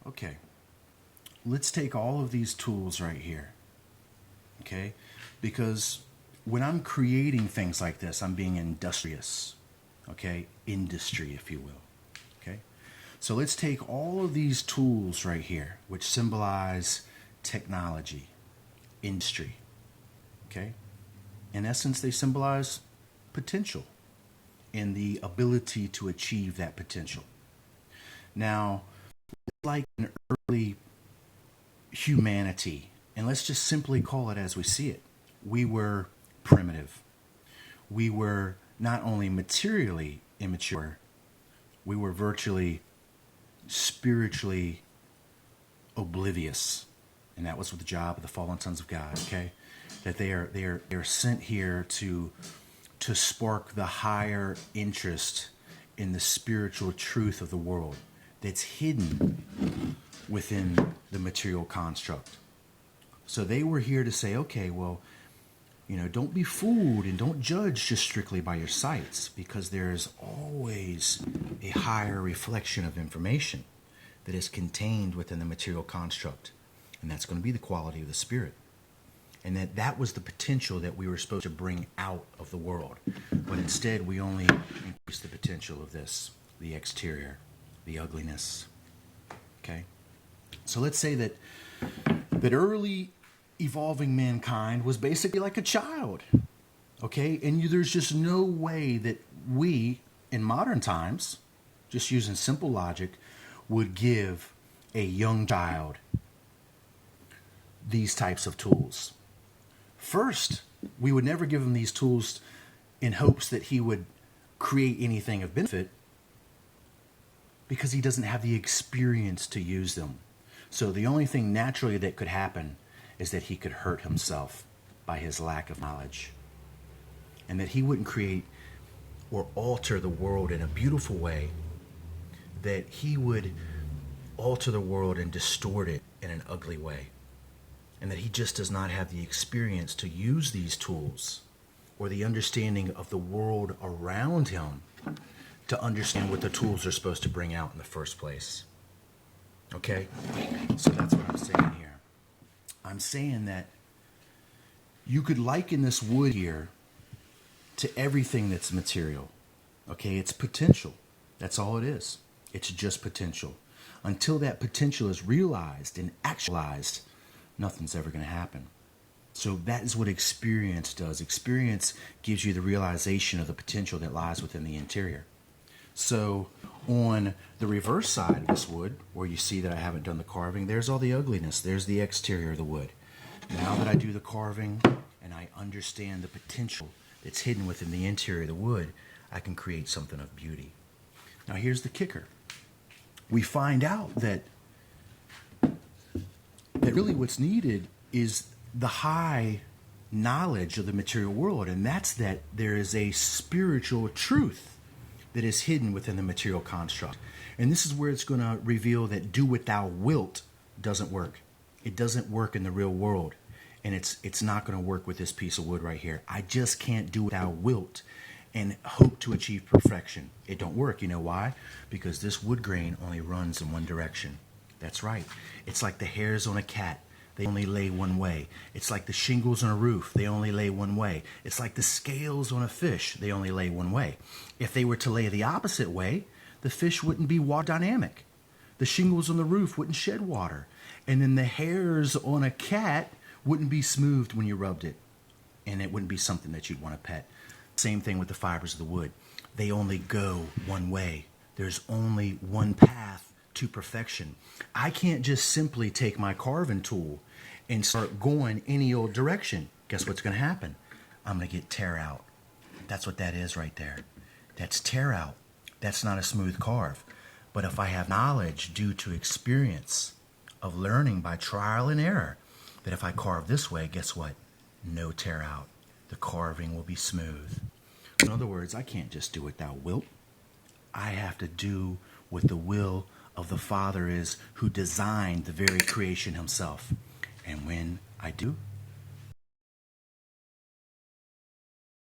okay, let's take all of these tools right here, okay? Because when I'm creating things like this, I'm being industrious, okay? Industry, if you will, okay? So let's take all of these tools right here, which symbolize technology, industry, okay? In essence, they symbolize potential and the ability to achieve that potential. Now, like an early humanity, and let's just simply call it as we see it, we were primitive. We were not only materially immature, we were virtually spiritually oblivious. And that was the job of the fallen sons of God, okay? That they're sent here to spark the higher interest in the spiritual truth of the world that's hidden within the material construct. So they were here to say, okay, well, don't be fooled and don't judge just strictly by your sights, because there's always a higher reflection of information that is contained within the material construct. And that's going to be the quality of the spirit. And that was the potential that we were supposed to bring out of the world. But instead, we only increase the potential of this, the exterior, the ugliness. Okay? So let's say that early evolving mankind was basically like a child. Okay? And there's just no way that we, in modern times, just using simple logic, would give a young child these types of tools. First, we would never give him these tools in hopes that he would create anything of benefit, because he doesn't have the experience to use them. So the only thing naturally that could happen is that he could hurt himself by his lack of knowledge, and that he wouldn't create or alter the world in a beautiful way, that he would alter the world and distort it in an ugly way. And that he just does not have the experience to use these tools or the understanding of the world around him to understand what the tools are supposed to bring out in the first place. Okay? So that's what I'm saying here. I'm saying that you could liken this wood here to everything that's material. Okay? It's potential. That's all it is. It's just potential. Until that potential is realized and actualized, nothing's ever going to happen. So that is what experience does. Experience gives you the realization of the potential that lies within the interior. So on the reverse side of this wood, where you see that I haven't done the carving, there's all the ugliness. There's the exterior of the wood. Now that I do the carving and I understand the potential that's hidden within the interior of the wood, I can create something of beauty. Now here's the kicker. We find out that really what's needed is the high knowledge of the material world, and that's that there is a spiritual truth that is hidden within the material construct. And this is where it's going to reveal that do what thou wilt doesn't work. It doesn't work in the real world, and it's not going to work with this piece of wood right here. I just can't do what thou wilt and hope to achieve perfection. It don't work. You know why? Because this wood grain only runs in one direction. That's right. It's like the hairs on a cat. They only lay one way. It's like the shingles on a roof. They only lay one way. It's like the scales on a fish. They only lay one way. If they were to lay the opposite way, the fish wouldn't be water dynamic. The shingles on the roof wouldn't shed water. And then the hairs on a cat wouldn't be smoothed when you rubbed it. And it wouldn't be something that you'd want to pet. Same thing with the fibers of the wood. They only go one way. There's only one path to perfection. I can't just simply take my carving tool and start going any old direction. Guess what's going to happen? I'm going to get tear out. That's what that is right there. That's tear out. That's not a smooth carve. But if I have knowledge due to experience of learning by trial and error, that if I carve this way, guess what? No tear out. The carving will be smooth. In other words, I can't just do what thou wilt. I have to do what the will of the Father is, who designed the very creation himself. And when I do,